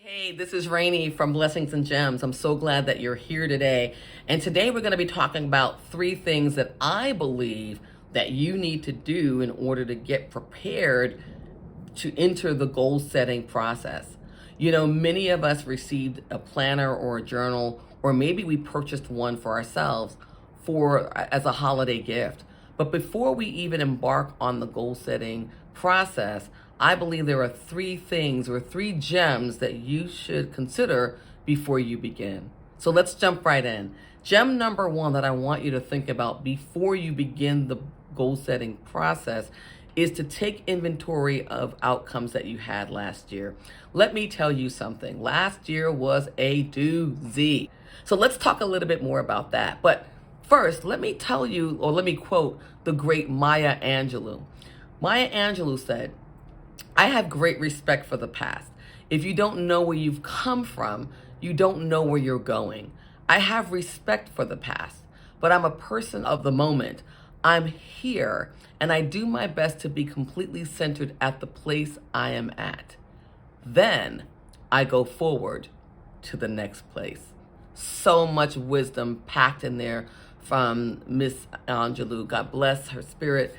Hey, this is Rainey from Blessings and Gems. I'm so glad that you're here today. And today we're going to be talking about 3 things that I believe that you need to do in order to get prepared to enter the goal setting process. You know, many of us received a planner or a journal, or maybe we purchased one for ourselves as a holiday gift. But before we even embark on the goal setting process, I believe there are 3 things or 3 gems that you should consider before you begin. So let's jump right in. Gem number 1 that I want you to think about before you begin the goal setting process is to take inventory of outcomes that you had last year. Let me tell you something. Last year was a doozy. So let's talk a little bit more about that. But first, let me tell you, or let me quote the great Maya Angelou. Maya Angelou said, "I have great respect for the past. If you don't know where you've come from, you don't know where you're going. I have respect for the past, but I'm a person of the moment. I'm here, and I do my best to be completely centered at the place I am at. Then I go forward to the next place." So much wisdom packed in there from Miss Angelou. God bless her spirit.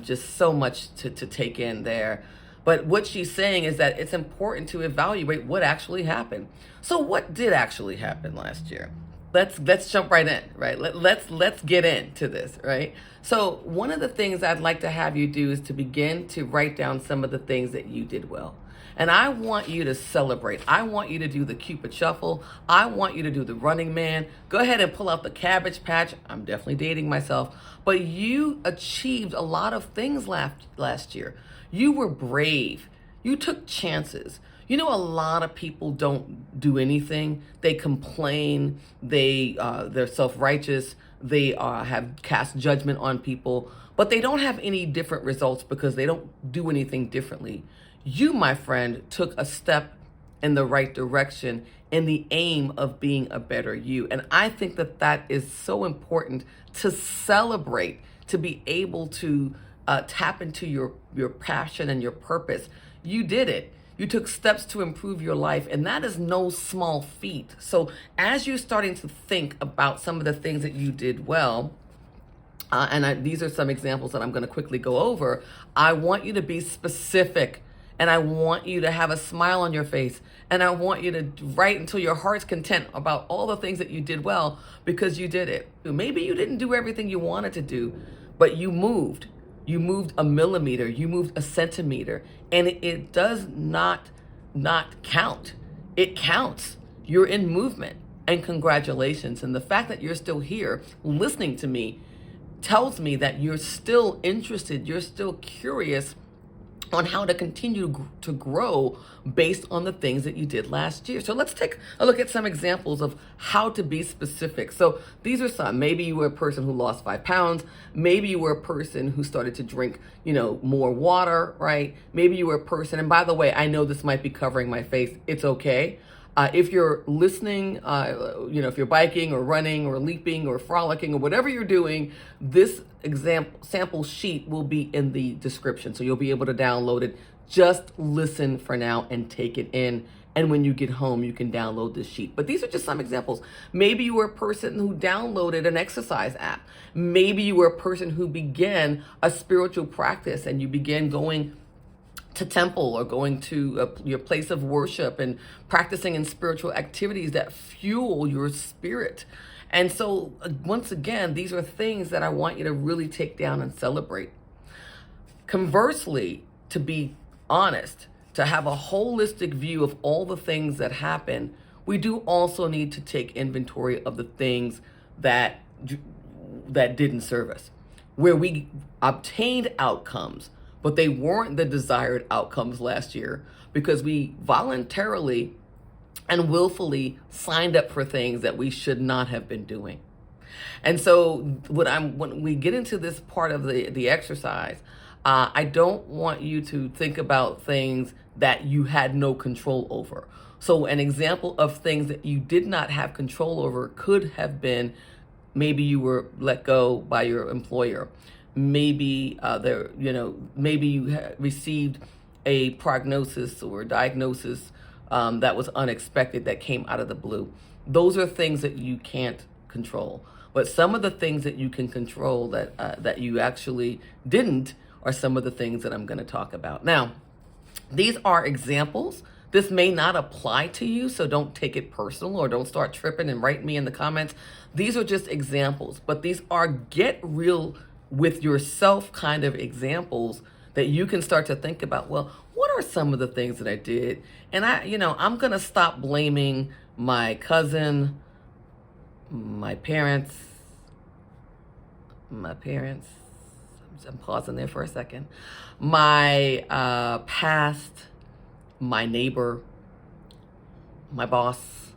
Just so much to take in there. But what she's saying is that it's important to evaluate what actually happened. So what did actually happen last year? Let's jump right in, right? Let's get into this, right? So one of the things I'd like to have you do is to begin to write down some of the things that you did well. And I want you to celebrate. I want you to do the Cupid Shuffle. I want you to do the Running Man. Go ahead and pull out the Cabbage Patch. I'm definitely dating myself. But you achieved a lot of things last year. You were brave. You took chances. You know, a lot of people don't do anything. They complain. They're self-righteous. They have cast judgment on people, but they don't have any different results because they don't do anything differently. You, my friend, took a step in the right direction in the aim of being a better you. And I think that that is so important to celebrate, to be able to tap into your passion and your purpose. You did it. You took steps to improve your life, and that is no small feat. So as you're starting to think about some of the things that you did well, these are some examples that I'm going to quickly go over, I want you to be specific, and I want you to have a smile on your face, and I want you to write until your heart's content about all the things that you did well, because you did it. Maybe you didn't do everything you wanted to do, but you moved. You moved a millimeter, you moved a centimeter, and it does not count. It counts. You're in movement, and congratulations. And the fact that you're still here listening to me tells me that you're still interested, you're still curious on how to continue to grow based on the things that you did last year. So let's take a look at some examples of how to be specific. So these are some. Maybe you were a person who lost 5 pounds. Maybe you were a person who started to drink, more water, right? Maybe you were a person, and by the way, I know this might be covering my face. It's okay. If you're listening, if you're biking or running or leaping or frolicking or whatever you're doing, this sample sheet will be in the description. So you'll be able to download it. Just listen for now and take it in. And when you get home, you can download this sheet. But these are just some examples. Maybe you were a person who downloaded an exercise app. Maybe you were a person who began a spiritual practice and you began going to temple or going to your place of worship and practicing in spiritual activities that fuel your spirit. And so once again, these are things that I want you to really take down and celebrate. Conversely, to be honest, to have a holistic view of all the things that happen, we do also need to take inventory of the things that didn't serve us, where we obtained outcomes, but they weren't the desired outcomes last year because we voluntarily and willfully signed up for things that we should not have been doing. And so when we get into this part of the exercise, I don't want you to think about things that you had no control over. So an example of things that you did not have control over could have been, maybe you were let go by your employer. Maybe maybe you received a prognosis or diagnosis that was unexpected, that came out of the blue. Those are things that you can't control. But some of the things that you can control that you actually didn't are some of the things that I'm going to talk about. Now, these are examples. This may not apply to you, so don't take it personal or don't start tripping and write me in the comments. These are just examples, but these are get real with yourself kind of examples that you can start to think about, well, what are some of the things that I did? And I'm going to stop blaming my cousin, my parents. I'm pausing there for a second. My past, my neighbor, my boss.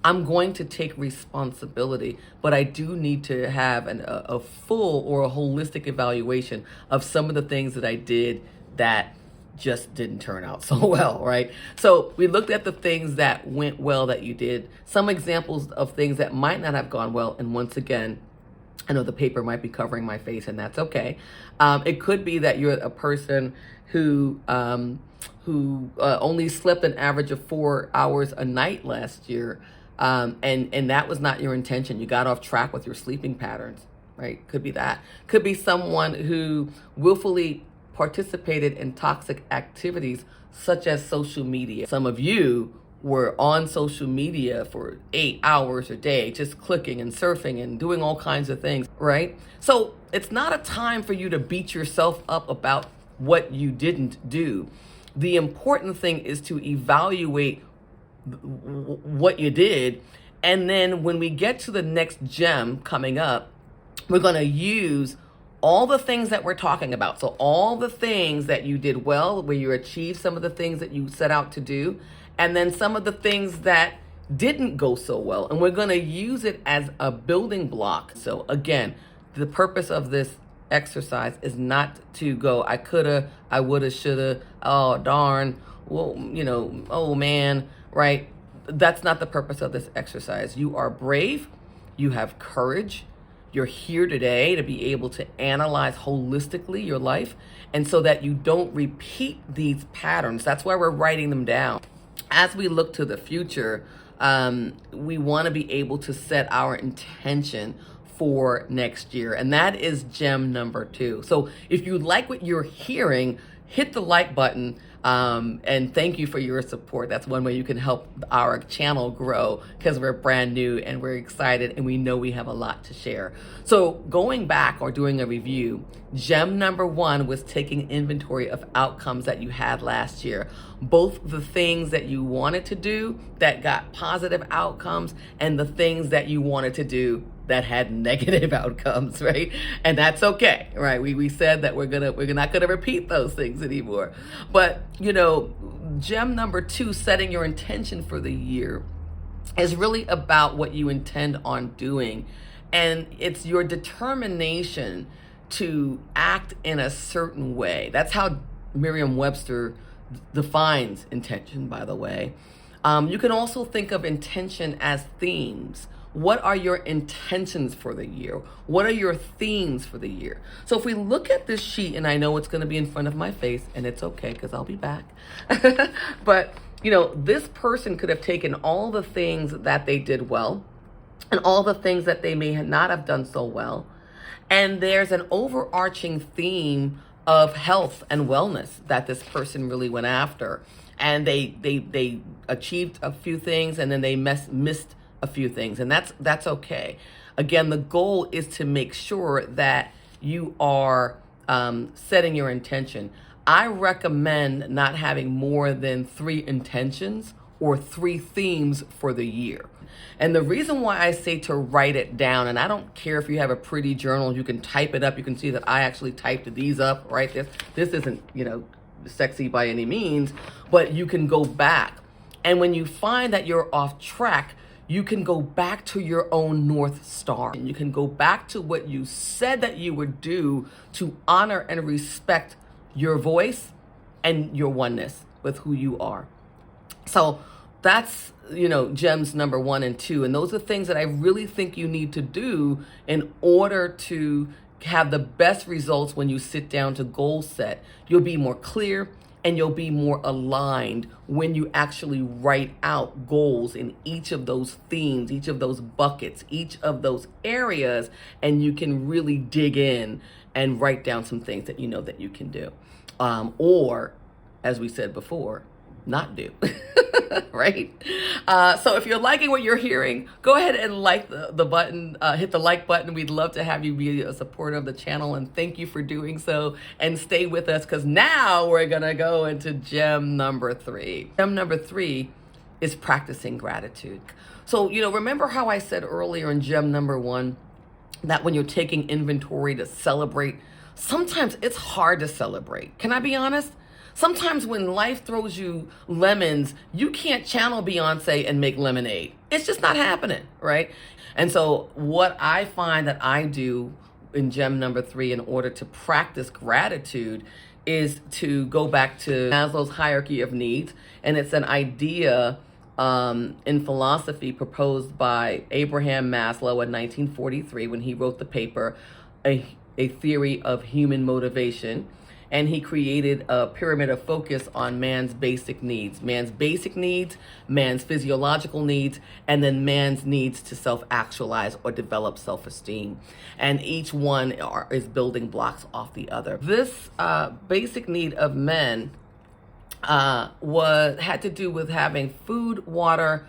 I'm going to take responsibility, but I do need to have a full or a holistic evaluation of some of the things that I did that just didn't turn out so well, right? So we looked at the things that went well that you did, some examples of things that might not have gone well, and once again, I know the paper might be covering my face, and that's okay. It could be that you're a person who only slept an average of 4 hours a night last year, and that was not your intention. You got off track with your sleeping patterns, right? Could be that. Could be someone who willfully participated in toxic activities such as social media. Some of you were on social media for 8 hours a day, just clicking and surfing and doing all kinds of things, right? So it's not a time for you to beat yourself up about what you didn't do. The important thing is to evaluate what you did. And then when we get to the next gem coming up, we're going to use all the things that we're talking about. So all the things that you did well, where you achieved some of the things that you set out to do, and then some of the things that didn't go so well. And we're going to use it as a building block. So again, the purpose of this exercise is not to go, I coulda, I woulda, shoulda, oh darn, well, oh man, right? That's not the purpose of this exercise. You are brave, you have courage, you're here today to be able to analyze holistically your life, and so that you don't repeat these patterns. That's why we're writing them down. As we look to the future, we want to be able to set our intention for next year. And that is gem number 2. So if you like what you're hearing, hit the like button. And thank you for your support. That's one way you can help our channel grow, because we're brand new and we're excited and we know we have a lot to share. So going back or doing a review, gem number 1 was taking inventory of outcomes that you had last year. Both the things that you wanted to do that got positive outcomes and the things that you wanted to do that had negative outcomes, right? And that's okay, right? We said that we're not gonna repeat those things anymore. But gem number 2, setting your intention for the year, is really about what you intend on doing, and it's your determination to act in a certain way. That's how Merriam-Webster defines intention, by the way. You can also think of intention as themes. What are your intentions for the year? What are your themes for the year? So if we look at this sheet, and I know it's going to be in front of my face, and it's okay because I'll be back. But, this person could have taken all the things that they did well and all the things that they may not have done so well. And there's an overarching theme of health and wellness that this person really went after. And they achieved a few things, and then they missed a few things, and that's okay. Again, the goal is to make sure that you are setting your intention. I recommend not having more than 3 intentions or 3 themes for the year. And the reason why I say to write it down, and I don't care if you have a pretty journal, you can type it up. You can see that I actually typed these up, right? This isn't, sexy by any means, but you can go back. And when you find that you're off track, you can go back to your own North Star. And you can go back to what you said that you would do to honor and respect your voice and your oneness with who you are. So that's, gems number 1 and 2. And those are things that I really think you need to do in order to have the best results when you sit down to goal set. You'll be more clear, and you'll be more aligned when you actually write out goals in each of those themes, each of those buckets, each of those areas, and you can really dig in and write down some things that you know that you can do. Or, as we said before, not do. Right? So if you're liking what you're hearing, go ahead and like the button, hit the like button. We'd love to have you be a supporter of the channel, and thank you for doing so. And stay with us, because now we're going to go into gem number 3. Gem number 3 is practicing gratitude. So, remember how I said earlier in gem number 1 that when you're taking inventory to celebrate, sometimes it's hard to celebrate. Can I be honest? Sometimes when life throws you lemons, you can't channel Beyonce and make lemonade. It's just not happening, right? And so what I find that I do in gem number 3 in order to practice gratitude is to go back to Maslow's hierarchy of needs. And it's an idea in philosophy proposed by Abraham Maslow in 1943 when he wrote the paper, A Theory of Human Motivation. And he created a pyramid of focus on man's basic needs, man's physiological needs, and then man's needs to self-actualize or develop self-esteem. And each one is building blocks off the other. This basic need of men had to do with having food, water,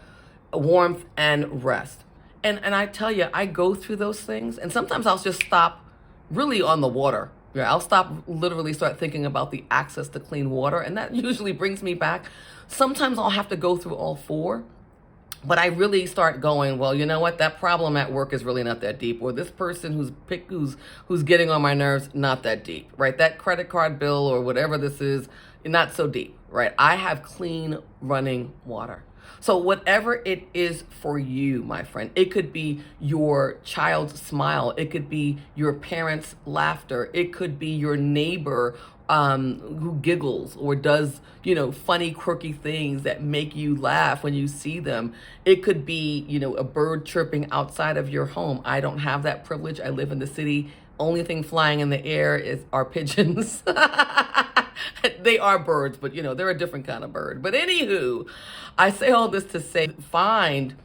warmth, and rest. And I tell you, I go through those things, and sometimes I'll just stop really on the water. Yeah, I'll literally start thinking about the access to clean water, and that usually brings me back. Sometimes I'll have to go through all 4, but I really start going, well, you know what? That problem at work is really not that deep, or this person who's getting on my nerves, not that deep, right? That credit card bill or whatever this is, not so deep, right? I have clean running water. So whatever it is for you, my friend, it could be your child's smile. It could be your parents' laughter. It could be your neighbor who giggles or does, funny, quirky things that make you laugh when you see them. It could be, a bird chirping outside of your home. I don't have that privilege. I live in the city. Only thing flying in the air are pigeons. They are birds, but they're a different kind of bird. But anywho, I say all this to say, find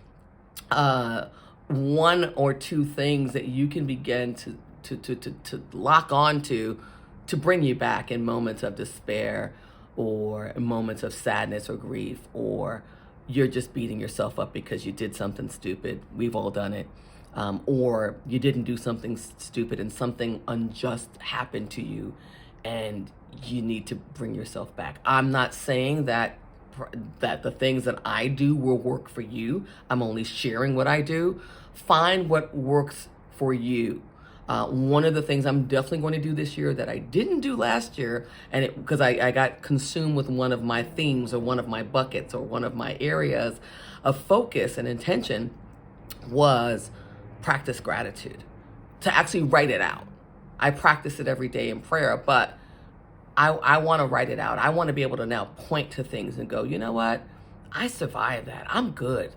1 or 2 things that you can begin to lock onto to bring you back in moments of despair or in moments of sadness or grief, or you're just beating yourself up because you did something stupid. We've all done it. Or you didn't do something stupid and something unjust happened to you, and you need to bring yourself back. I'm not saying that the things that I do will work for you. I'm only sharing what I do. Find what works for you. One of the things I'm definitely going to do this year that I didn't do last year, and because I got consumed with one of my themes or one of my buckets or one of my areas of focus and intention, was practice gratitude, to actually write it out. I practice it every day in prayer, but I want to write it out. I want to be able to now point to things and go, you know what? I survived that. I'm good.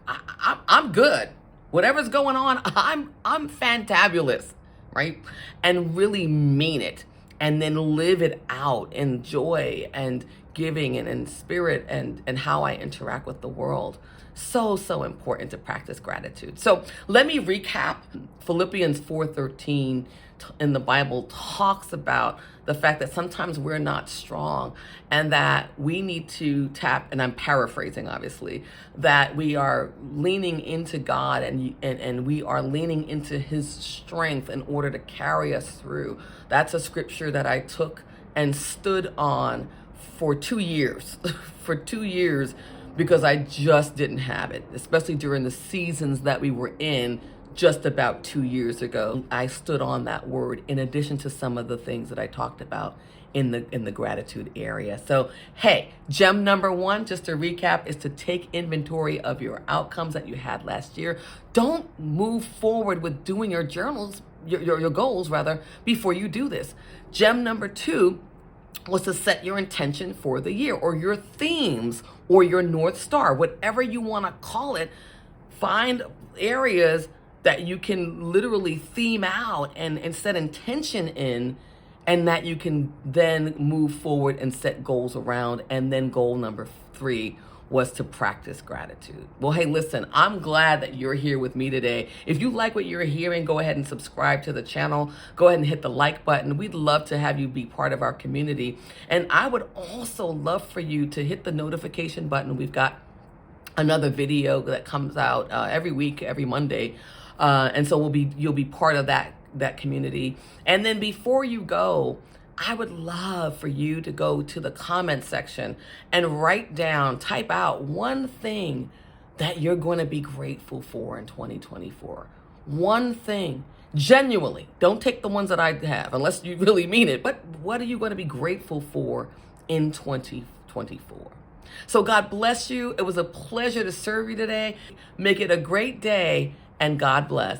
I'm good. Whatever's going on, I'm fantabulous, right? And really mean it, and then live it out in joy and giving and in spirit and how I interact with the world. So important to practice gratitude. So let me recap. Philippians 4:13 in the Bible talks about the fact that sometimes we're not strong, and that we need to tap, and I'm paraphrasing obviously, that we are leaning into God and we are leaning into His strength in order to carry us through. That's a scripture that I took and stood on for 2 years, for 2 years, because I just didn't have it, especially during the seasons that we were in just about 2 years ago. I stood on that word in addition to some of the things that I talked about in the gratitude area. So, hey, gem number 1, just to recap, is to take inventory of your outcomes that you had last year. Don't move forward with doing your journals, your goals rather, before you do this. Gem number 2 was to set your intention for the year, or your themes, or your North Star, whatever you want to call it. Find areas that you can literally theme out and set intention in, and that you can then move forward and set goals around. And then goal number 3 was to practice gratitude. Well, hey, listen, I'm glad that you're here with me today. If you like what you're hearing, go ahead and subscribe to the channel. Go ahead and hit the like button. We'd love to have you be part of our community. And I would also love for you to hit the notification button. We've got another video that comes out every week, every Monday. And so you'll be part of that community. And then before you go, I would love for you to go to the comment section and type out one thing that you're going to be grateful for in 2024. One thing, genuinely. Don't take the ones that I have unless you really mean it. But what are you going to be grateful for in 2024? So God bless you. It was a pleasure to serve you today. Make it a great day, and God bless.